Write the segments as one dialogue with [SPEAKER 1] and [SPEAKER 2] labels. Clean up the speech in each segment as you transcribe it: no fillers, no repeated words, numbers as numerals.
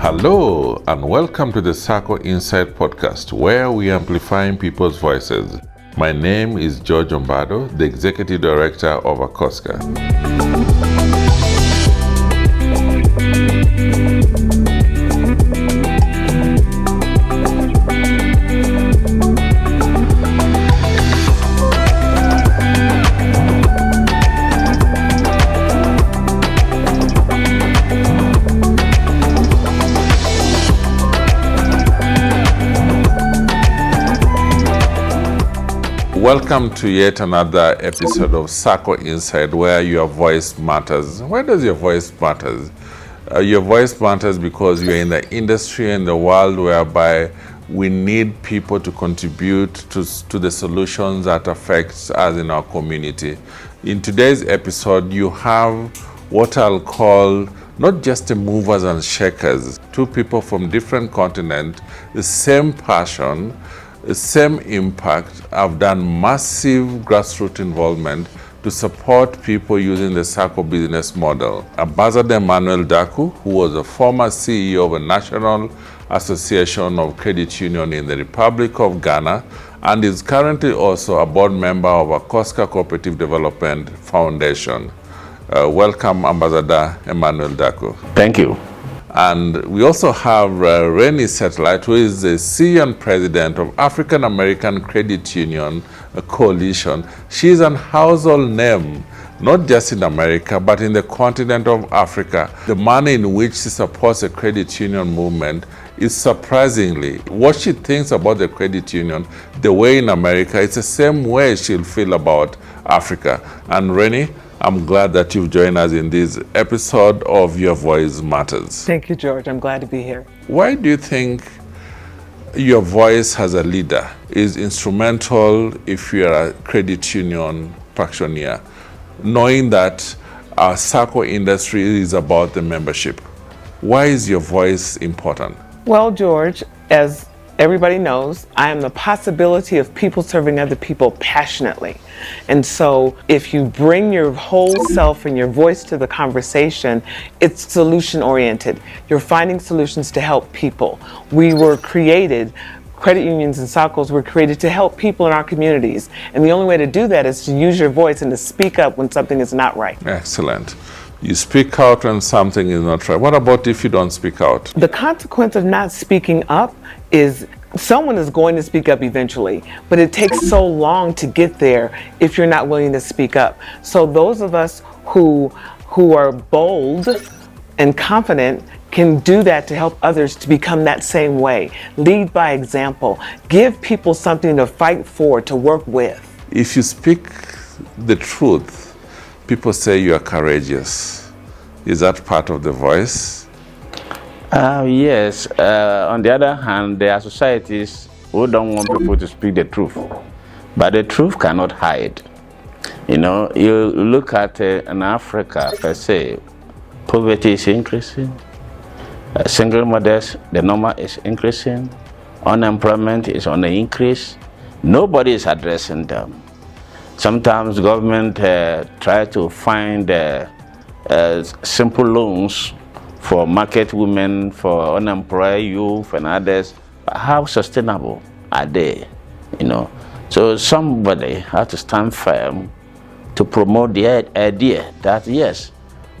[SPEAKER 1] Hello and welcome to the Sacco Insight podcast, where we amplifying people's voices. My name is George Ombado, the Executive Director of ACCOSCA. Welcome to yet another episode of Sacco Insight, where your voice matters. Why does your voice matter? Your voice matters because you're in the industry and the world whereby we need people to contribute to the solutions that affect us in our community. In today's episode, you have what I'll call not just the movers and shakers, two people from different continents, the same passion, the same impact, have done massive grassroots involvement to support people using the Sacco business model. Ambassador Emmanuel Darko, who was a former CEO of a National Association of Credit Union in the Republic of Ghana, and is currently also a board member of ACCOSCA Cooperative Development Foundation. Welcome, Ambassador Emmanuel Darko.
[SPEAKER 2] Thank you.
[SPEAKER 1] And we also have Renée Sattiewhite, who is the CEO and President of African American Credit Union Coalition. She is a household name, not just in America, but in the continent of Africa. The manner in which she supports the credit union movement is surprisingly, what she thinks about the credit union, the way in America, it's the same way she'll feel about Africa. And Renée, I'm glad that you've joined us in this episode of Your Voice Matters.
[SPEAKER 3] Thank you, George. I'm glad to be here.
[SPEAKER 1] Why do you think your voice as a leader is instrumental if you're a credit union practitioner, knowing that our Sacco industry is about the membership? Why is your voice important?
[SPEAKER 3] Well, George, as everybody knows, I am the possibility of people serving other people passionately. And so if you bring your whole self and your voice to the conversation, it's solution oriented. You're finding solutions to help people. We were created, credit unions and SACCOs were created to help people in our communities. And the only way to do that is to use your voice and to speak up when something is not right.
[SPEAKER 1] Excellent. You speak out when something is not right. What about if you don't speak out?
[SPEAKER 3] The consequence of not speaking up is someone is going to speak up eventually, but it takes so long to get there if you're not willing to speak up. So those of us who are bold and confident can do that to help others to become that same way. Lead by example. Give people something to fight for, to work with.
[SPEAKER 1] If you speak the truth, people say you are courageous. Is that part of the voice?
[SPEAKER 2] Yes. On the other hand, there are societies who don't want people to speak the truth. But the truth cannot hide. You know, you look at in Africa, per se, poverty is increasing. Single mothers, the number is increasing. Unemployment is on the increase. Nobody is addressing them. Sometimes government try to find simple loans for market women, for unemployed youth and others. But how sustainable are they? You know, so somebody has to stand firm to promote the idea that yes,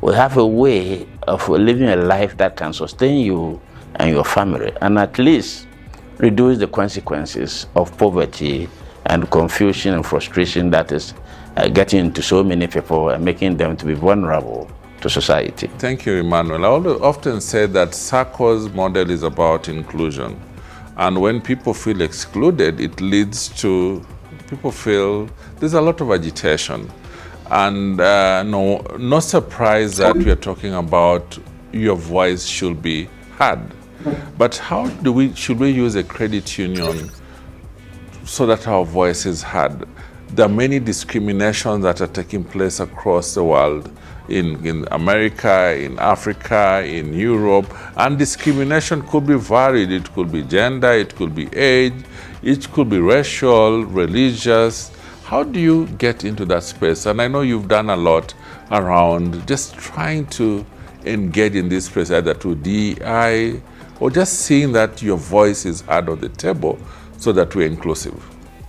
[SPEAKER 2] we have a way of living a life that can sustain you and your family, and at least reduce the consequences of poverty and confusion and frustration that is getting into so many people and making them to be vulnerable to society.
[SPEAKER 1] Thank you, Emmanuel. I often say that Sacco's model is about inclusion. And when people feel excluded, it leads to people feel there's a lot of agitation. And no surprise that we are talking about your voice should be heard. But how should we use a credit union so that our voice is heard? There are many discriminations that are taking place across the world, in America, in Africa, in Europe, and discrimination could be varied. It could be gender, it could be age, it could be racial, religious. How do you get into that space? And I know you've done a lot around just trying to engage in this place either through DEI or just seeing that your voice is heard on the table so that we're inclusive?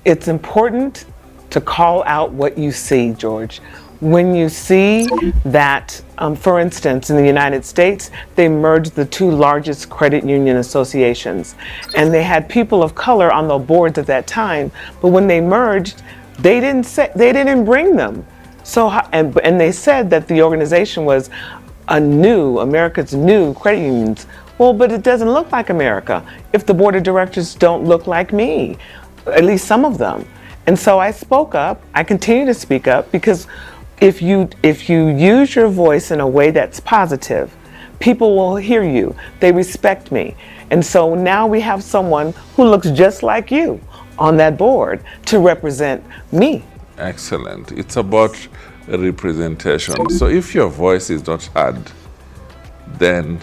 [SPEAKER 3] It's important to call out what you see, George. When you see that, for instance, in the United States, they merged the two largest credit union associations, and they had people of color on the boards at that time. But when they merged, they didn't bring them. So, and they said that the organization was America's new credit unions. Well, but it doesn't look like America if the board of directors don't look like me, at least some of them. And so I spoke up. I continue to speak up because if you use your voice in a way that's positive, people will hear you. They respect me. And so now we have someone who looks just like you on that board to represent me.
[SPEAKER 1] Excellent. It's about representation. So if your voice is not heard, then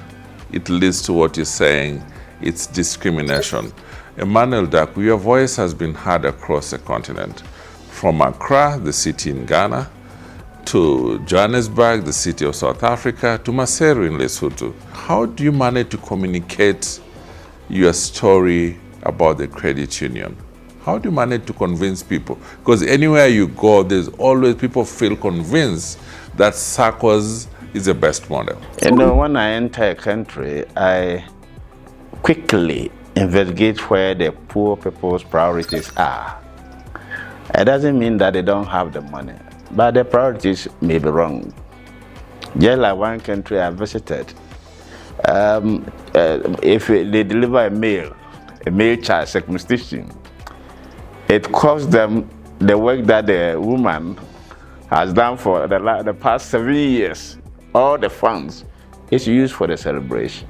[SPEAKER 1] it leads to what you're saying. It's discrimination. Emmanuel Darko, your voice has been heard across the continent, from Accra, the city in Ghana, to Johannesburg, the city of South Africa, to Maseru in Lesotho. How do you manage to communicate your story about the credit union? How do you manage to convince people? Because anywhere you go, there's always people feel convinced that Saccos is the best model.
[SPEAKER 2] You know, when I enter a country, I quickly investigate where the poor people's priorities are. It doesn't mean that they don't have the money, but the priorities may be wrong. Just like one country I visited, if they deliver a male child circumcision, it costs them the work that the woman has done for the past 7 years. All the funds is used for the celebration.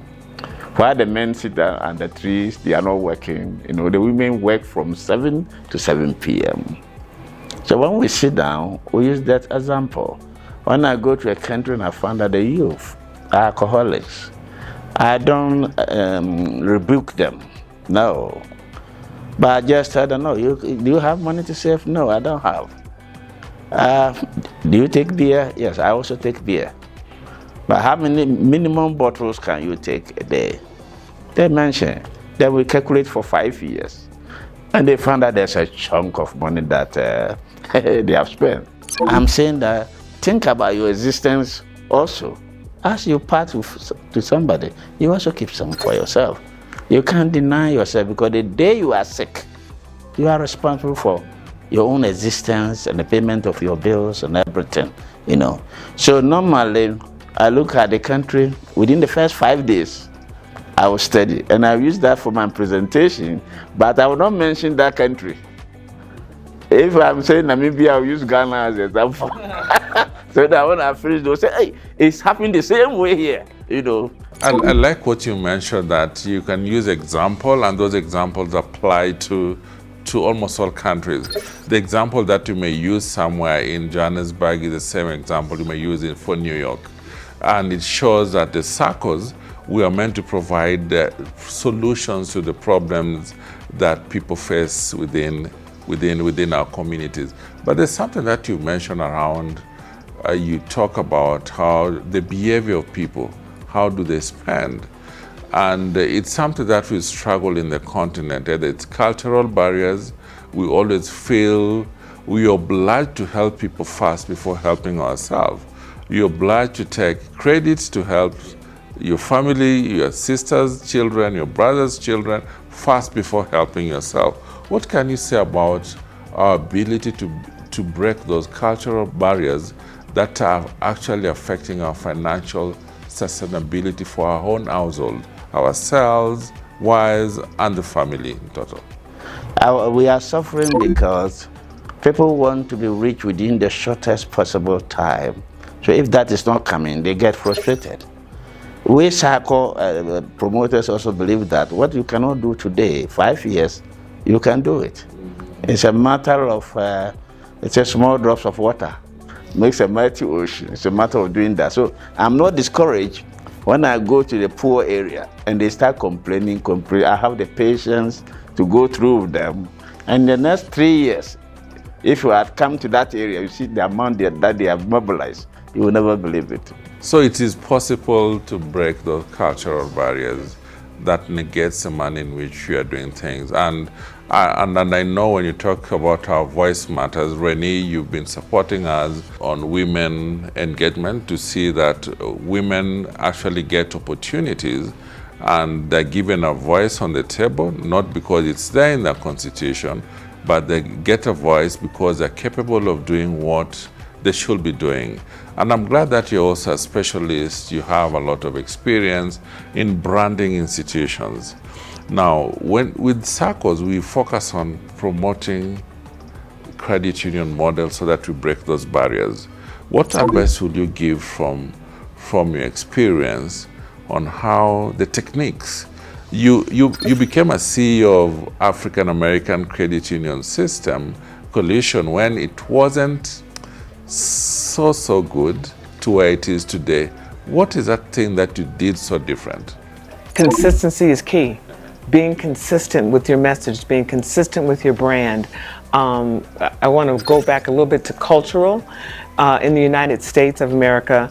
[SPEAKER 2] While the men sit down under trees, they are not working. You know, the women work from 7 to 7 p.m. So when we sit down, we use that example. When I go to a country and I find that the youth are alcoholics, I don't rebuke them, no. But I just tell them, no, do you have money to save? No, I don't have. Do you take beer? Yes, I also take beer. But how many minimum bottles can you take a day? They mention, then we calculate for 5 years. And they found that there's a chunk of money that they have spent. I'm saying that think about your existence also. As you part to somebody, you also keep some for yourself. You can't deny yourself because the day you are sick, you are responsible for your own existence and the payment of your bills and everything, you know. So normally, I look at the country, within the first 5 days, I will study. And I use that for my presentation, but I will not mention that country. If I'm saying Namibia, I'll use Ghana as an example. So that when I finish, they'll say, hey, it's happening the same way here, you know.
[SPEAKER 1] I like what you mentioned, that you can use example, and those examples apply to almost all countries. The example that you may use somewhere in Johannesburg is the same example you may use for New York. And it shows that the Saccos, we are meant to provide solutions to the problems that people face within our communities. But there's something that you mentioned around, you talk about how the behavior of people, how do they spend? And it's something that we struggle in the continent. It's cultural barriers. We always feel we are obliged to help people first before helping ourselves. You're obliged to take credits to help your family, your sister's children, your brother's children, first before helping yourself. What can you say about our ability to break those cultural barriers that are actually affecting our financial sustainability for our own household, ourselves, wives, and the family in total?
[SPEAKER 2] We are suffering because people want to be rich within the shortest possible time. So if that is not coming, they get frustrated. We Sacco promoters also believe that what you cannot do today, 5 years, you can do it. It's a matter of, it's a small drops of water makes a mighty ocean. It's a matter of doing that. So I'm not discouraged when I go to the poor area and they start complaining. I have the patience to go through with them. And the next 3 years, if you had come to that area, you see the amount that they have mobilized. You will never believe it.
[SPEAKER 1] So it is possible to break those cultural barriers that negates the manner in which you are doing things. And I know when you talk about our voice matters, Renée, you've been supporting us on women engagement to see that women actually get opportunities and they're given a voice on the table, not because it's there in the Constitution, but they get a voice because they're capable of doing what they should be doing. And I'm glad that you're also a specialist. You have a lot of experience in branding institutions. Now, with Saccos, we focus on promoting credit union models so that we break those barriers. What advice would you give from your experience on how the techniques? You became a CEO of African American Credit Union System Coalition when it wasn't so good to where it is today. What is that thing that you did so different?
[SPEAKER 3] Consistency is key. Being consistent with your message, being consistent with your brand. I want to go back a little bit to cultural. In the United States of America,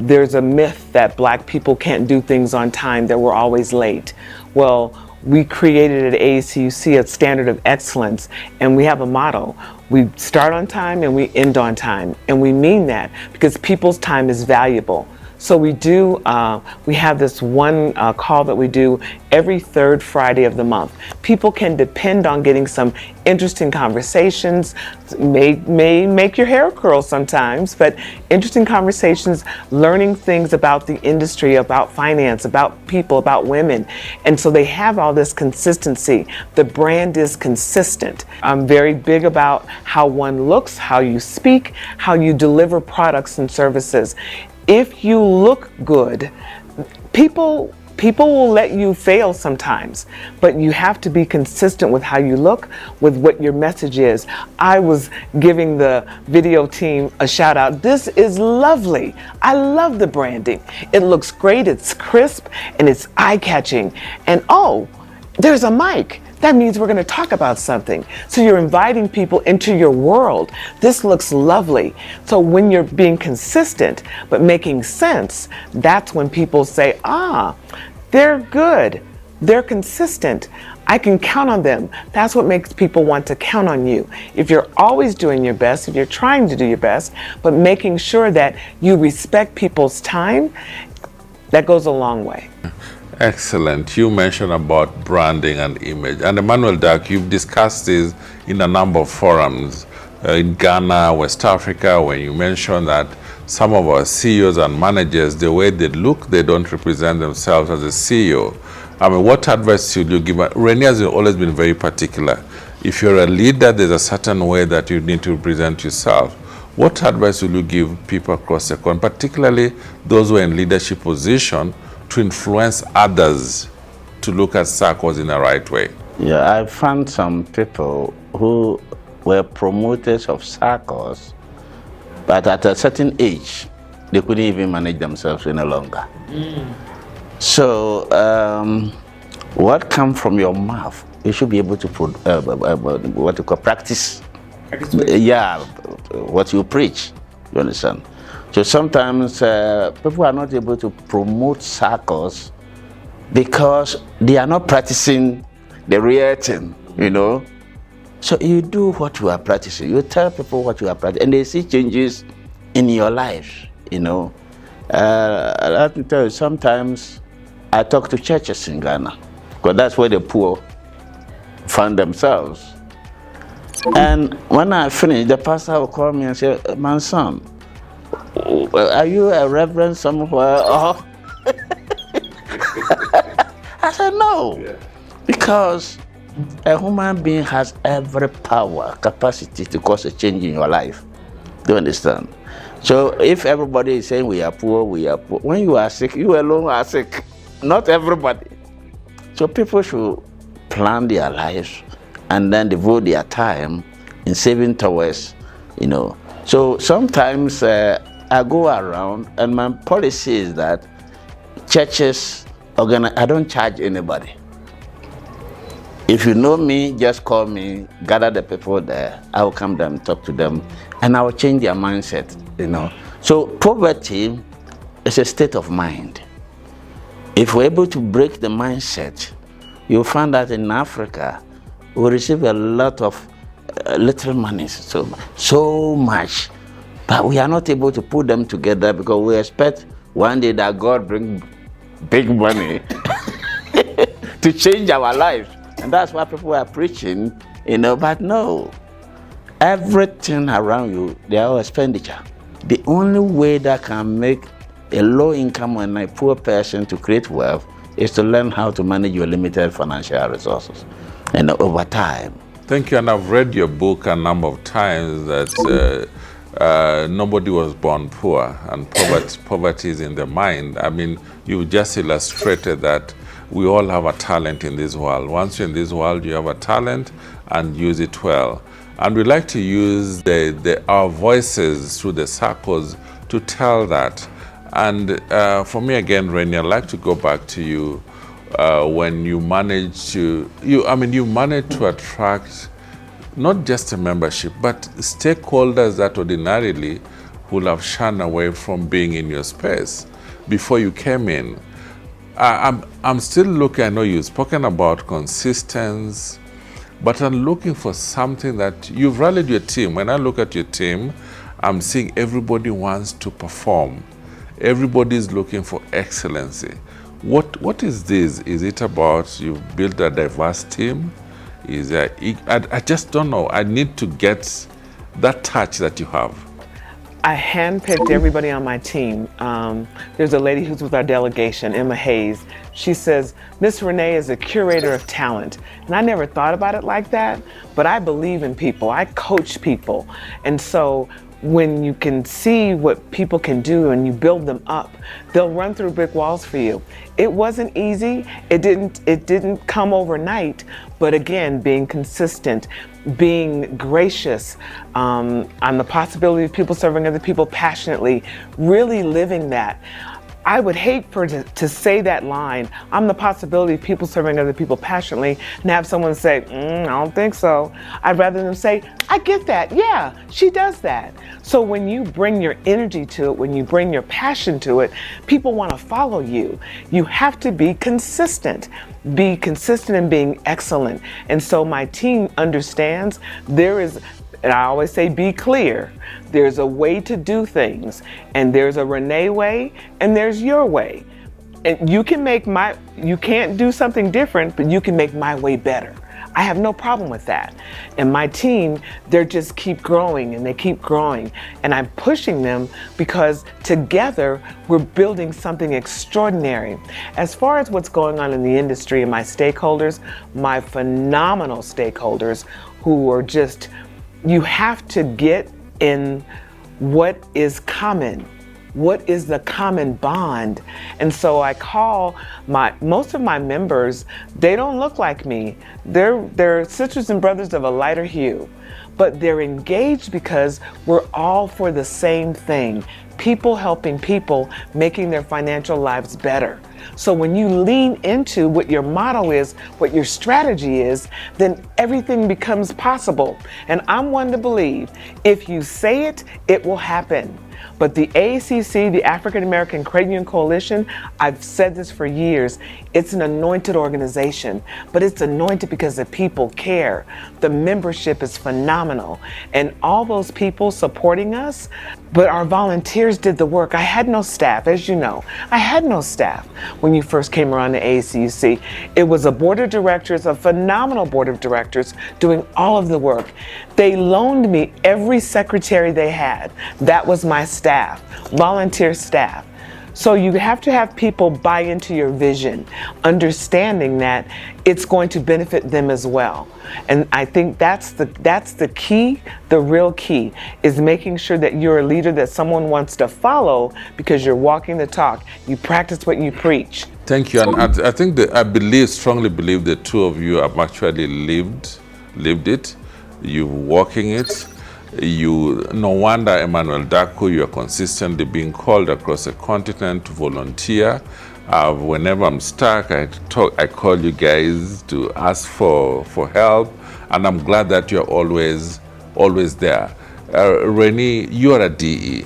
[SPEAKER 3] there's a myth that Black people can't do things on time, that we're always late. Well, we created at AACUC a standard of excellence, and we have a motto. We start on time and we end on time. And we mean that because people's time is valuable. So we have this one call that we do every third Friday of the month. People can depend on getting some interesting conversations, may make your hair curl sometimes, but interesting conversations, learning things about the industry, about finance, about people, about women. And so they have all this consistency. The brand is consistent. I'm very big about how one looks, how you speak, how you deliver products and services. If you look good, people will let you fail sometimes, but you have to be consistent with how you look, with what your message is. I was giving the video team a shout out. This is lovely. I love the branding. It looks great, it's crisp, and it's eye-catching. And oh, there's a mic. That means we're going to talk about something. So you're inviting people into your world. This looks lovely. So when you're being consistent but making sense, that's when people say, they're good. They're consistent. I can count on them. That's what makes people want to count on you. If you're always doing your best, if you're trying to do your best, but making sure that you respect people's time, that goes a long way.
[SPEAKER 1] Excellent. You mentioned about branding and image. And Emmanuel, Darko, you've discussed this in a number of forums in Ghana, West Africa, when you mentioned that some of our CEOs and managers, the way they look, they don't represent themselves as a CEO. I mean, what advice should you give? Renée has always been very particular. If you're a leader, there's a certain way that you need to present yourself. What advice will you give people across the country, particularly those who are in leadership position, to influence others to look at Saccos in the right way?
[SPEAKER 2] Yeah, I found some people who were promoters of Saccos, but at a certain age, they couldn't even manage themselves any longer. So, what comes from your mouth, you should be able to practice. Yeah, what you preach. You understand? So sometimes people are not able to promote Saccos because they are not practicing the real thing, you know. So you do what you are practicing. You tell people what you are practicing, and they see changes in your life, you know. Let me tell you, sometimes I talk to churches in Ghana, because that's where the poor find themselves. And when I finish, the pastor will call me and say, "My son, are you a reverend somewhere?" Oh. I said, no. Yeah. Because a human being has every power, capacity to cause a change in your life. Do you understand? So if everybody is saying we are poor, when you are sick, you alone are sick. Not everybody. So people should plan their lives and then devote their time in saving towards, you know. So sometimes I go around, and my policy is that churches I don't charge anybody. If you know me, just call me, gather the people there. I will come there and talk to them, and I will change their mindset, you know. So poverty is a state of mind. If we're able to break the mindset, you'll find that in Africa, we receive a lot of little money, so much, but we are not able to put them together because we expect one day that God bring big money to change our lives. And that's why people are preaching, but no. Everything around you, they are all expenditure. The only way that can make a low income and a poor person to create wealth is to learn how to manage your limited financial resources and over time.
[SPEAKER 1] Thank you, and I've read your book a number of times that nobody was born poor, and poverty is in the mind. I mean, you just illustrated that we all have a talent in this world. Once you're in this world, you have a talent and use it well. And we like to use our voices through the Saccos to tell that. And for me, again, Renée, I'd like to go back to you when you managed to, you managed to attract not just a membership, but stakeholders that ordinarily would have shunned away from being in your space before you came in. I'm still looking, I know you've spoken about consistency, but I'm looking for something that you've rallied your team. When I look at your team, I'm seeing everybody wants to perform. Everybody's looking for excellency. What is this? Is it about you've built a diverse team? I just don't know. I need to get that touch that you have.
[SPEAKER 3] I handpicked everybody on my team. There's a lady who's with our delegation, Emma Hayes. She says, Miss Renée is a curator of talent. And I never thought about it like that, but I believe in people. I coach people. And so when you can see what people can do and you build them up, they'll run through brick walls for you. It wasn't easy. It didn't come overnight. But again, being consistent, being gracious, on the possibility of people serving other people passionately, really living that. I would hate to say that line, I'm the possibility of people serving other people passionately, and have someone say, I don't think so. I'd rather them say, I get that, yeah, she does that. So when you bring your energy to it, when you bring your passion to it, people want to follow you. You have to be consistent. Be consistent in being excellent. And so my team understands and I always say, be clear. There's a way to do things, and there's a Renée way, and there's your way. And you can't do something different, but you can make my way better. I have no problem with that. And my team, they just keep growing and they keep growing. And I'm pushing them because together we're building something extraordinary. As far as what's going on in the industry and my stakeholders, my phenomenal stakeholders who are just, you have to get in what is common. What is the common bond? And so I call most of my members, they don't look like me. They're sisters and brothers of a lighter hue, but they're engaged because we're all for the same thing. People helping people, making their financial lives better. So when you lean into what your motto is, what your strategy is, then everything becomes possible. And I'm one to believe, if you say it, it will happen. But the AACC, the African American Credit Union Coalition, I've said this for years, it's an anointed organization, but it's anointed because the people care. The membership is phenomenal. And all those people supporting us, but our volunteers did the work. I had no staff, as you know. I had no staff when you first came around to AACC. It was a board of directors, a phenomenal board of directors, doing all of the work. They loaned me every secretary they had. That was my staff, volunteer staff. So you have to have people buy into your vision, understanding that it's going to benefit them as well. And I think that's the key, the real key, is making sure that you're a leader that someone wants to follow because you're walking the talk. You practice what you preach.
[SPEAKER 1] Thank you. And I think that strongly believe the two of you have actually lived it. You're walking it. No wonder, Emmanuel, Darko, you are consistently being called across the continent to volunteer. Whenever I'm stuck, I call you guys to ask for help, and I'm glad that you're always there. Renée, you are a DE.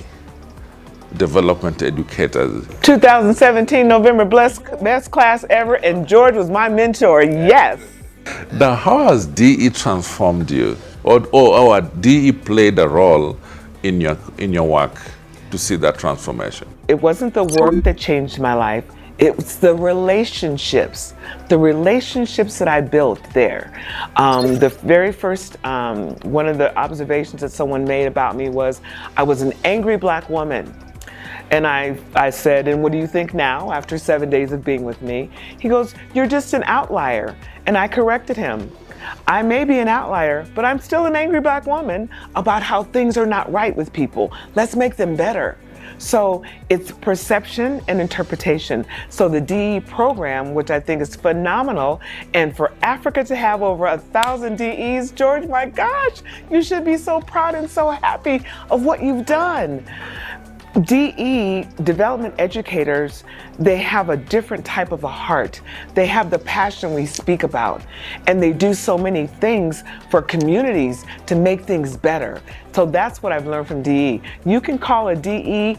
[SPEAKER 1] development educators.
[SPEAKER 3] 2017 November best class ever, and George was my mentor. Yes.
[SPEAKER 1] Now, how has DE transformed you, or DE played a role in your work to see that transformation?
[SPEAKER 3] It wasn't the work that changed my life. It was the relationships that I built there. The very first, one of the observations that someone made about me was I was an angry Black woman. And I said, and what do you think now after 7 days of being with me? He goes, you're just an outlier. And I corrected him. I may be an outlier, but I'm still an angry Black woman about how things are not right with people. Let's make them better. So it's perception and interpretation. So the DE program, which I think is phenomenal, and for Africa to have over 1,000 DEs, George, my gosh, you should be so proud and so happy of what you've done. DE, development educators, they have a different type of a heart. They have the passion we speak about, and they do so many things for communities to make things better. So that's what I've learned from DE. You can call a DE,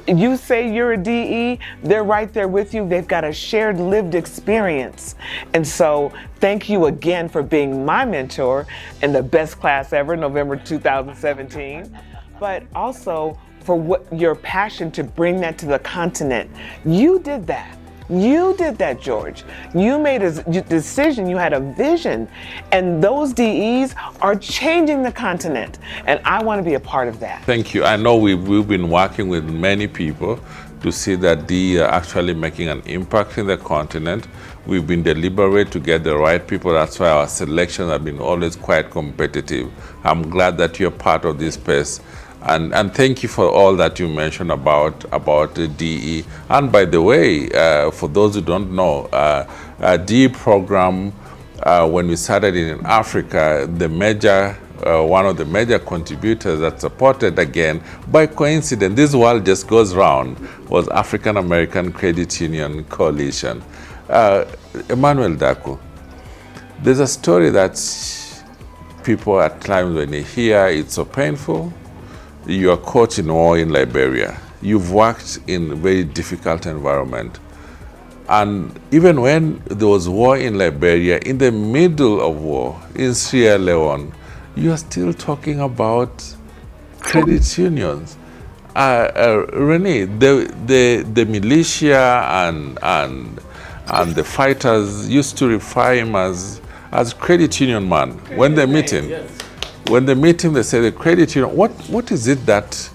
[SPEAKER 3] you say you're a DE, they're right there with you. They've got a shared lived experience. And so thank you again for being my mentor in the best class ever, November 2017, but also for your passion to bring that to the continent. You did that. You did that, George. You made a decision, you had a vision, and those DEs are changing the continent, and I want to be a part of that.
[SPEAKER 1] Thank you. I know we've been working with many people to see that DE are actually making an impact in the continent. We've been deliberate to get the right people. That's why our selections have been always quite competitive. I'm glad that you're part of this space. And thank you for all that you mentioned about the DE. And by the way, for those who don't know, DE program, when we started in Africa, one of the major contributors that supported, again, by coincidence, this world just goes round, was African American Credit Union Coalition. Emmanuel, Darko, there's a story that people at times when they hear, it's so painful. You are caught in war in Liberia. You've worked in a very difficult environment. And even when there was war in Liberia, in the middle of war, in Sierra Leone, you are still talking about credit unions. Renee, the militia and the fighters used to refer him as credit union man. When they meet him, when they meet him, they say the credit union. What is it that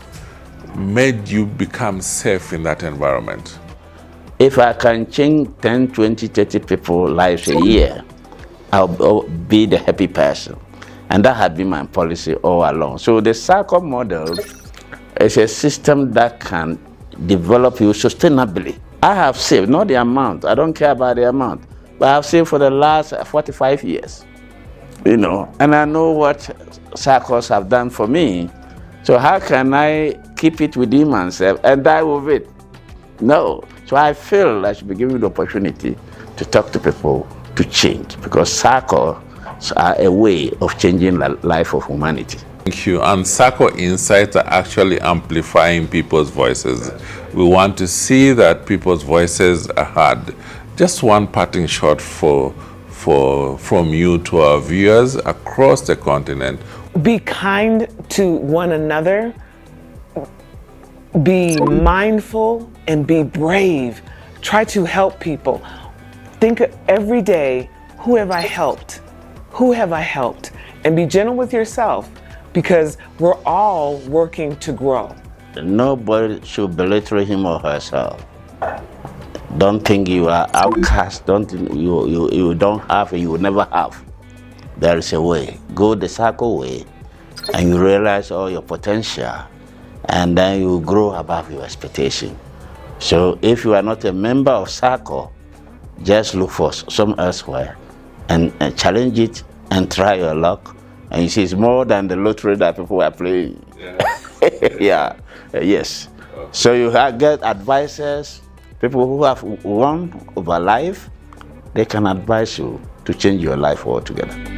[SPEAKER 1] made you become safe in that environment?
[SPEAKER 2] If I can change 10, 20, 30 people's lives a year, I'll be the happy person. And that had been my policy all along. So the Sacco model is a system that can develop you sustainably. I have saved, not the amount, I don't care about the amount, but I have saved for the last 45 years. You know, and I know what Saccos have done for me. So how can I keep it within myself and die with it? No. So I feel I should be given the opportunity to talk to people to change, because Saccos are a way of changing the life of humanity.
[SPEAKER 1] Thank you. And Sacco Insights are actually amplifying people's voices. We want to see that people's voices are heard. Just one parting shot from you to our viewers across the continent.
[SPEAKER 3] Be kind to one another, be mindful, and be brave. Try to help people. Think every day, who have I helped? Who have I helped? And be gentle with yourself, because we're all working to grow.
[SPEAKER 2] Nobody should belittle him or herself. Don't think you are outcast. Don't think you don't have and you will never have. There is a way. Go the Sacco way, and you realize all your potential, and then you grow above your expectation. So if you are not a member of Sacco, just look for some elsewhere and challenge it and try your luck. And you see, it's more than the lottery that people are playing. Yeah. Yes. So you get advisors. People who have won over life, they can advise you to change your life altogether.